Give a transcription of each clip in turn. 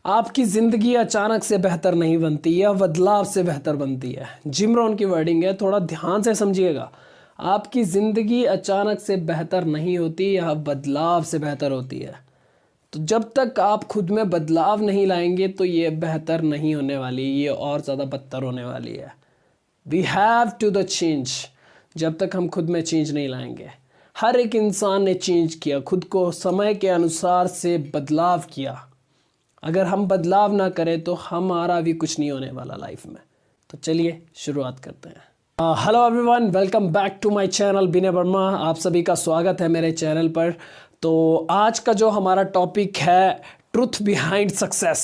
आपकी ज़िंदगी अचानक से बेहतर नहीं बनती, यह बदलाव से बेहतर बनती है। जिम रोहन की वर्डिंग है, थोड़ा ध्यान से समझिएगा। आपकी ज़िंदगी अचानक से बेहतर नहीं होती, यह बदलाव से बेहतर होती है। तो जब तक आप खुद में बदलाव नहीं लाएंगे तो ये बेहतर नहीं होने वाली, ये और ज़्यादा बदतर होने वाली है। We have to the change. जब तक हम खुद में चेंज नहीं लाएंगे, हर एक इंसान ने चेंज किया, खुद को समय के अनुसार से बदलाव किया। अगर हम बदलाव ना करें तो हमारा भी कुछ नहीं होने वाला लाइफ में। तो चलिए शुरुआत करते हैं। Hello everyone, welcome back to my channel Vinay Verma. आप सभी का स्वागत है मेरे चैनल पर। तो आज का जो हमारा टॉपिक है, ट्रुथ बिहाइंड सक्सेस,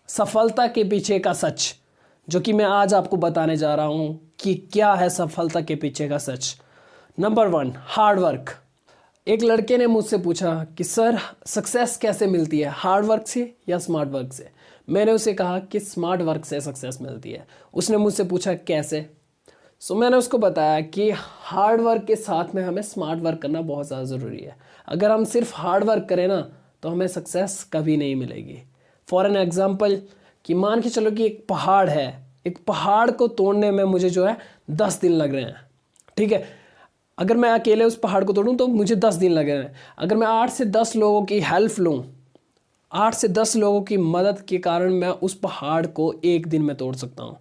सफलता के पीछे का सच, जो कि मैं आज आपको बताने जा रहा हूँ कि क्या है सफलता के पीछे का सच। Number 1, hard work. एक लड़के ने मुझसे पूछा कि सर सक्सेस कैसे मिलती है, हार्ड वर्क से या स्मार्ट वर्क से। मैंने उसे कहा कि स्मार्ट वर्क से सक्सेस मिलती है। उसने मुझसे पूछा कैसे। मैंने उसको बताया कि हार्ड वर्क के साथ में हमें स्मार्ट वर्क करना बहुत ज़्यादा ज़रूरी है। अगर हम सिर्फ हार्ड वर्क करें ना तो हमें सक्सेस कभी नहीं मिलेगी। फॉर एन एग्जाम्पल, कि मान के चलो कि एक पहाड़ है, एक पहाड़ को तोड़ने में मुझे जो है 10 दिन लग रहे हैं, ठीक है। अगर मैं अकेले उस पहाड़ को तोड़ूं तो मुझे 10 दिन लगे हैं। अगर मैं 8 से 10 लोगों की हेल्प लूं, 8 से 10 लोगों की मदद के कारण मैं उस पहाड़ को एक दिन में तोड़ सकता हूं।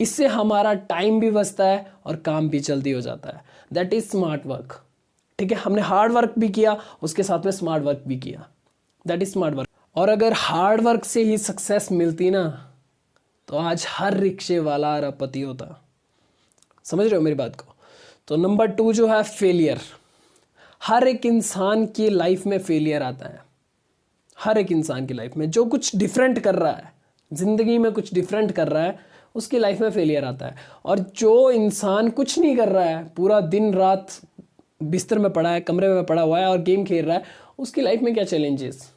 इससे हमारा टाइम भी बचता है और काम भी जल्दी हो जाता है। दैट इज स्मार्ट वर्क, ठीक है। हमने हार्ड वर्क भी किया, उसके साथ में स्मार्ट वर्क भी किया, दैट इज स्मार्ट वर्क। और अगर हार्ड वर्क से ही सक्सेस मिलती ना तो आज हर रिक्शे वाला अरबपति होता। समझ रहे हो मेरी बात को। तो नंबर 2 जो है फेलियर। हर एक इंसान की लाइफ में फेलियर आता है। हर एक इंसान की लाइफ में जो कुछ डिफरेंट कर रहा है, ज़िंदगी में कुछ डिफरेंट कर रहा है, उसकी लाइफ में फेलियर आता है। और जो इंसान कुछ नहीं कर रहा है, पूरा दिन रात बिस्तर में पड़ा है, कमरे में पड़ा हुआ है और गेम खेल रहा है, उसकी लाइफ में क्या चैलेंजेस।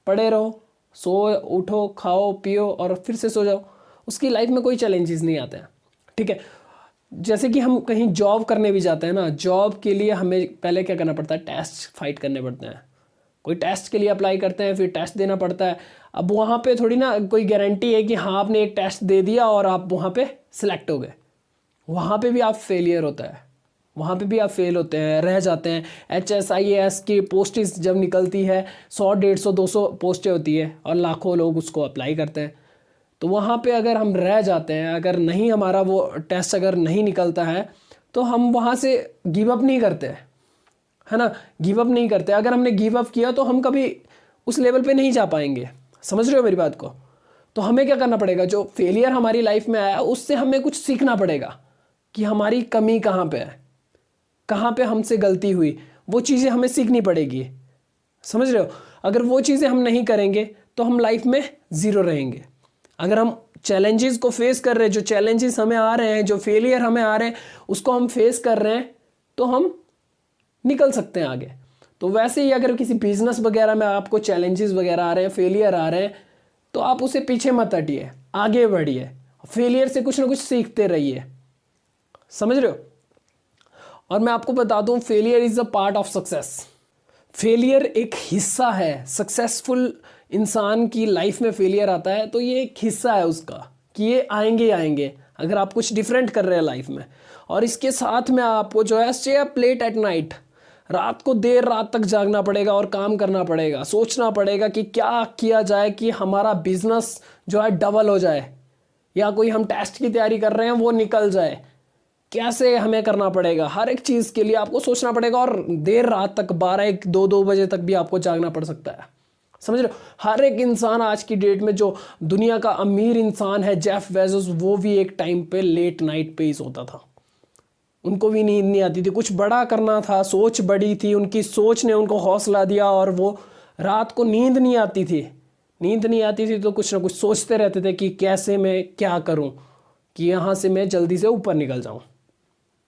पड़े रहो, सो उठो, खाओ पियो और फिर से सो जाओ, उसकी लाइफ में कोई चैलेंजेस नहीं आते हैं, ठीक है। जैसे कि हम कहीं जॉब करने भी जाते हैं ना, जॉब के लिए हमें पहले क्या करना पड़ता है, टेस्ट फाइट करने पड़ते हैं। कोई टेस्ट के लिए अप्लाई करते हैं, फिर टेस्ट देना पड़ता है। अब वहाँ पे थोड़ी ना कोई गारंटी है कि हाँ आपने एक टेस्ट दे दिया और आप वहाँ पे सिलेक्ट हो गए। वहाँ पे भी आप फेलियर होता है, वहाँ पे भी आप फेल होते हैं, रह जाते हैं। HSIAS की पोस्टें जब निकलती है, 100, 150, 200 पोस्टें होती है और लाखों लोग उसको अप्लाई करते हैं। तो वहाँ पे अगर हम रह जाते हैं, अगर नहीं हमारा वो टेस्ट अगर नहीं निकलता है तो हम वहाँ से गिव अप नहीं करते, है ना, गिव अप नहीं करते। अगर हमने गिव अप किया तो हम कभी उस लेवल पे नहीं जा पाएंगे। समझ रहे हो मेरी बात को। तो हमें क्या करना पड़ेगा, जो फेलियर हमारी लाइफ में आया उससे हमें कुछ सीखना पड़ेगा कि हमारी कमी कहाँ पे है, कहाँ पे हमसे गलती हुई, वो चीज़ें हमें सीखनी पड़ेगी। समझ रहे हो। अगर वो चीज़ें हम नहीं करेंगे तो हम लाइफ में ज़ीरो रहेंगे। अगर हम चैलेंजेस को फेस कर रहे हैं, जो चैलेंजेस हमें आ रहे हैं, जो फेलियर हमें आ रहे हैं, उसको हम फेस कर रहे हैं तो हम निकल सकते हैं आगे। तो वैसे ही अगर किसी बिजनेस वगैरह में आपको चैलेंजेस वगैरह आ रहे हैं, फेलियर आ रहे हैं, तो आप उसे पीछे मत हटिए, आगे बढ़िए, फेलियर से कुछ ना कुछ सीखते रहिए। समझ रहे हो। और मैं आपको बता दूं, failure is a part of success. Failure एक हिस्सा है। सक्सेसफुल इंसान की लाइफ में फेलियर आता है तो ये एक हिस्सा है उसका, कि ये आएंगे ही आएंगे अगर आप कुछ डिफरेंट कर रहे हैं लाइफ में। और इसके साथ में आपको जो है stay up late at night, रात को देर रात तक जागना पड़ेगा और काम करना पड़ेगा, सोचना पड़ेगा कि क्या किया जाए कि हमारा बिजनेस जो है डबल हो जाए, या कोई हम टेस्ट की तैयारी कर रहे हैं वो निकल जाए, कैसे हमें करना पड़ेगा। हर एक चीज़ के लिए आपको सोचना पड़ेगा और देर रात तक 12, 1, 2, 2 बजे तक भी आपको जागना पड़ सकता है। समझ रहे हो। हर एक इंसान आज की डेट में, जो दुनिया का अमीर इंसान है जेफ बेजोस, वो भी एक टाइम पे लेट नाइट पे ही सोता था। उनको भी नींद नहीं आती थी, कुछ बड़ा करना था, सोच बड़ी थी, उनकी सोच ने उनको हौसला दिया और वो रात को नींद नहीं आती थी। नींद नहीं आती थी तो कुछ ना कुछ सोचते रहते थे कि कैसे मैं क्या करूं कि यहाँ से मैं जल्दी से ऊपर निकल जाऊं।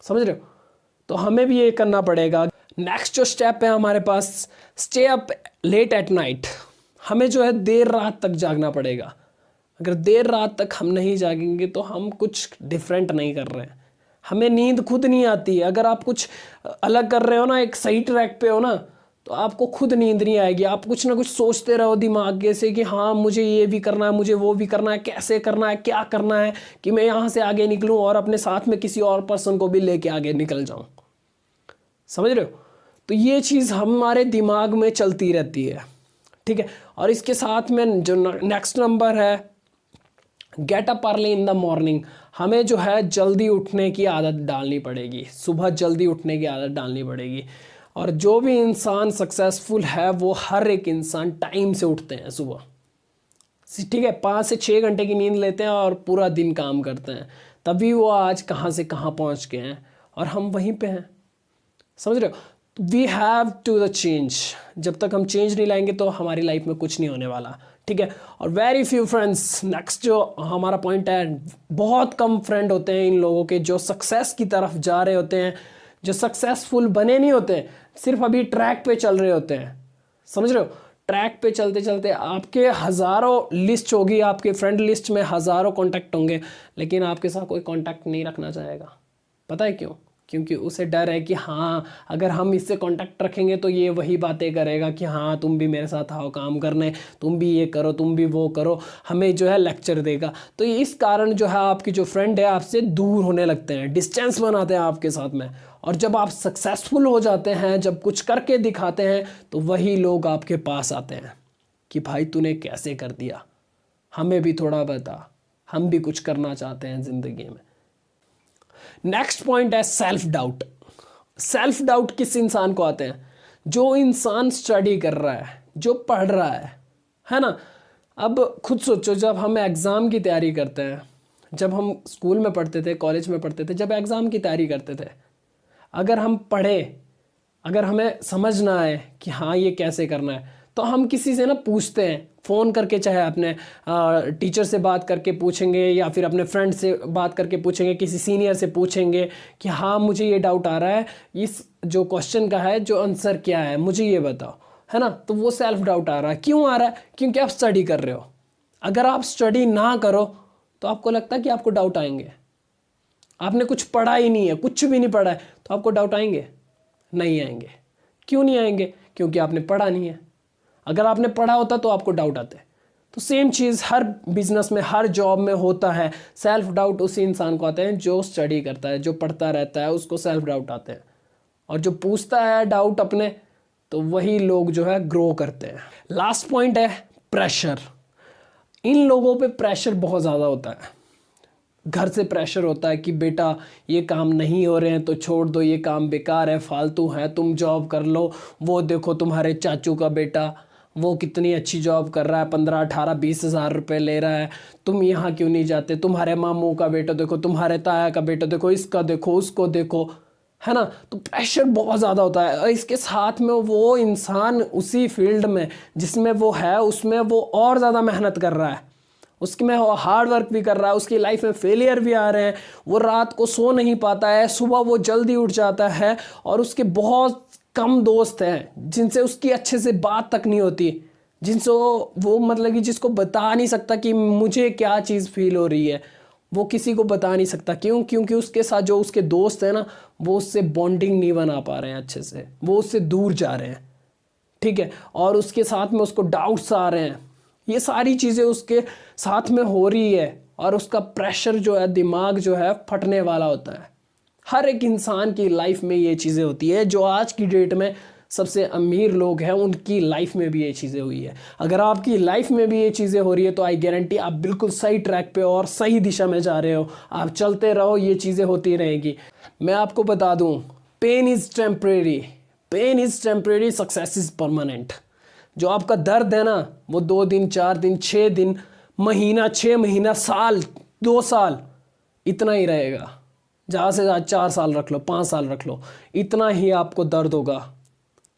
समझ रहे हो। तो हमें भी ये करना पड़ेगा। नेक्स्ट जो स्टेप है हमारे पास, stay up late at night. हमें जो है देर रात तक जागना पड़ेगा। अगर देर रात तक हम नहीं जागेंगे तो हम कुछ डिफरेंट नहीं कर रहे हैं। हमें नींद खुद नहीं आती। अगर आप कुछ अलग कर रहे हो ना, एक सही ट्रैक पे हो ना, तो आपको खुद नींद नहीं आएगी। आप कुछ ना कुछ सोचते रहो दिमाग से कि हाँ मुझे ये भी करना है, मुझे वो भी करना है, कैसे करना है, क्या करना है कि मैं यहाँ से आगे निकलूँ और अपने साथ में किसी और पर्सन को भी लेके आगे निकल जाऊँ। समझ रहे हो? तो ये चीज़ हमारे दिमाग में चलती रहती है, ठीक है। और इसके साथ में जो नेक्स्ट नंबर है, get up early in the morning. हमें जो है जल्दी उठने की आदत डालनी पड़ेगी, सुबह जल्दी उठने की आदत डालनी पड़ेगी। और जो भी इंसान सक्सेसफुल है वो हर एक इंसान टाइम से उठते हैं सुबह, ठीक है। 5 से 6 घंटे की नींद लेते हैं और पूरा दिन काम करते हैं, तभी वो आज कहाँ से कहाँ पहुँच गए हैं और हम वहीं पे हैं। समझ रहे हो? We have to the change. जब तक हम चेंज नहीं लाएंगे तो हमारी लाइफ में कुछ नहीं होने वाला, ठीक है। और वेरी फ्यू फ्रेंड्स, नेक्स्ट जो हमारा पॉइंट है, बहुत कम फ्रेंड होते हैं इन लोगों के जो सक्सेस की तरफ जा रहे होते हैं, जो सक्सेसफुल बने नहीं होते, सिर्फ अभी ट्रैक पे चल रहे होते हैं। समझ रहे हो? ट्रैक पे चलते चलते आपके हज़ारों लिस्ट होगी, आपके फ्रेंड लिस्ट में हज़ारों कॉन्टैक्ट होंगे, लेकिन आपके साथ कोई कॉन्टैक्ट नहीं रखना चाहेगा। पता है क्यों? क्योंकि उसे डर है कि हाँ अगर हम इससे कांटेक्ट रखेंगे तो ये वही बातें करेगा कि हाँ तुम भी मेरे साथ आओ काम करने, तुम भी ये करो, तुम भी वो करो, हमें जो है लेक्चर देगा। तो इस कारण जो है आपकी जो फ्रेंड है आपसे दूर होने लगते हैं, डिस्टेंस बनाते हैं आपके साथ में। और जब आप सक्सेसफुल हो जाते हैं, जब कुछ करके दिखाते हैं, तो वही लोग आपके पास आते हैं कि भाई तूने कैसे कर दिया, हमें भी थोड़ा बता, हम भी कुछ करना चाहते हैं ज़िंदगी में। नेक्स्ट पॉइंट है सेल्फ डाउट। सेल्फ डाउट किस इंसान को आते हैं? जो इंसान स्टडी कर रहा है, जो पढ़ रहा है ना। अब खुद सोचो, जब हम एग्ज़ाम की तैयारी करते हैं, जब हम स्कूल में पढ़ते थे, कॉलेज में पढ़ते थे, जब एग्ज़ाम की तैयारी करते थे, अगर हम पढ़े, अगर हमें समझ ना आए कि हाँ ये कैसे करना है, तो हम किसी से ना पूछते हैं, फ़ोन करके, चाहे अपने टीचर से बात करके पूछेंगे या फिर अपने फ्रेंड से बात करके पूछेंगे, किसी सीनियर से पूछेंगे कि हाँ मुझे ये डाउट आ रहा है, इस जो क्वेश्चन का है जो आंसर क्या है मुझे ये बताओ, है ना। तो वो सेल्फ डाउट आ रहा है। क्यों आ रहा है? क्योंकि आप स्टडी कर रहे हो। अगर आप स्टडी ना करो तो आपको लगता है कि आपको डाउट आएंगे। आपने कुछ पढ़ा ही नहीं है, कुछ भी नहीं पढ़ा है, तो आपको डाउट आएंगे? नहीं आएंगे। क्यों नहीं आएंगे? क्योंकि आपने पढ़ा नहीं है। अगर आपने पढ़ा होता तो आपको डाउट आते। तो सेम चीज़ हर बिजनेस में, हर जॉब में होता है। सेल्फ डाउट उसी इंसान को आते हैं जो स्टडी करता है, जो पढ़ता रहता है, उसको सेल्फ डाउट आते हैं। और जो पूछता है डाउट अपने, तो वही लोग जो है ग्रो करते हैं। लास्ट पॉइंट है प्रेशर। इन लोगों पे प्रेशर बहुत ज़्यादा होता है। घर से प्रेशर होता है कि बेटा ये काम नहीं हो रहे हैं तो छोड़ दो, ये काम बेकार है, फालतू है, तुम जॉब कर लो। वो देखो तुम्हारे चाचू का बेटा, वो कितनी अच्छी जॉब कर रहा है, 15, 18, 20 हज़ार रुपये ले रहा है, तुम यहाँ क्यों नहीं जाते? तुम्हारे मामू का बेटा देखो, तुम्हारे ताया का बेटा देखो, इसका देखो, उसको देखो, है ना। तो प्रेशर बहुत ज़्यादा होता है। और इसके साथ में वो इंसान उसी फील्ड में जिसमें वो है, उसमें वो और ज़्यादा मेहनत कर रहा है, उसकी में हार्ड वर्क भी कर रहा है, उसकी लाइफ में फेलियर भी आ रहे हैं, वो रात को सो नहीं पाता है, सुबह वो जल्दी उठ जाता है, और उसके बहुत कम दोस्त हैं जिनसे उसकी अच्छे से बात तक नहीं होती, जिनसे वो मतलब कि जिसको बता नहीं सकता कि मुझे क्या चीज़ फील हो रही है, वो किसी को बता नहीं सकता। क्यों? क्योंकि उसके साथ जो उसके दोस्त हैं ना, वो उससे बॉन्डिंग नहीं बना पा रहे हैं अच्छे से, वो उससे दूर जा रहे हैं, ठीक है। और उसके साथ में उसको डाउट्स आ रहे हैं, ये सारी चीज़ें उसके साथ में हो रही है, और उसका प्रेशर जो है, दिमाग जो है फटने वाला होता है। हर एक इंसान की लाइफ में ये चीज़ें होती है। जो आज की डेट में सबसे अमीर लोग हैं उनकी लाइफ में भी ये चीज़ें हुई है। अगर आपकी लाइफ में भी ये चीज़ें हो रही है तो आई गारंटी आप बिल्कुल सही ट्रैक पे और सही दिशा में जा रहे हो। आप चलते रहो, ये चीज़ें होती रहेंगी। मैं आपको बता दूं, pain is temporary, pain is temporary, success is permanent. जो आपका दर्द है ना, वो 2 दिन, 4 दिन, 6 दिन, महीना, 6 महीना, साल, 2 साल, इतना ही रहेगा। ज़्यादा से ज़्यादा 4 साल रख लो, 5 साल रख लो, इतना ही आपको दर्द होगा।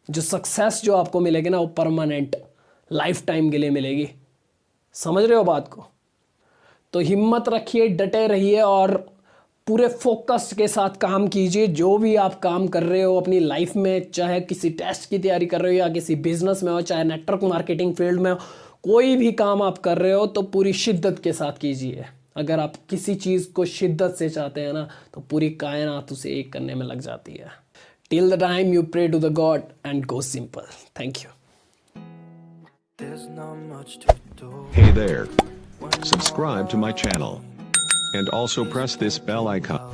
जो सक्सेस जो आपको मिलेगी ना, वो परमानेंट लाइफ टाइम के लिए मिलेगी। समझ रहे हो बात को? तो हिम्मत रखिए, डटे रहिए और पूरे फोकस के साथ काम कीजिए। जो भी आप काम कर रहे हो अपनी लाइफ में, चाहे किसी टेस्ट की तैयारी कर रहे हो या किसी बिजनेस में हो, चाहे नेटवर्क मार्केटिंग फील्ड में हो, कोई भी काम आप कर रहे हो तो पूरी शिद्दत के साथ कीजिए। अगर आप किसी चीज़ को शिद्दत से चाहते हैं ना, तो पूरी कायनात उसे एक करने में लग जाती है। Till the time you pray to the God and go simple. Thank you. There's not much to do. Hey there. Subscribe to my channel. And also press this bell icon.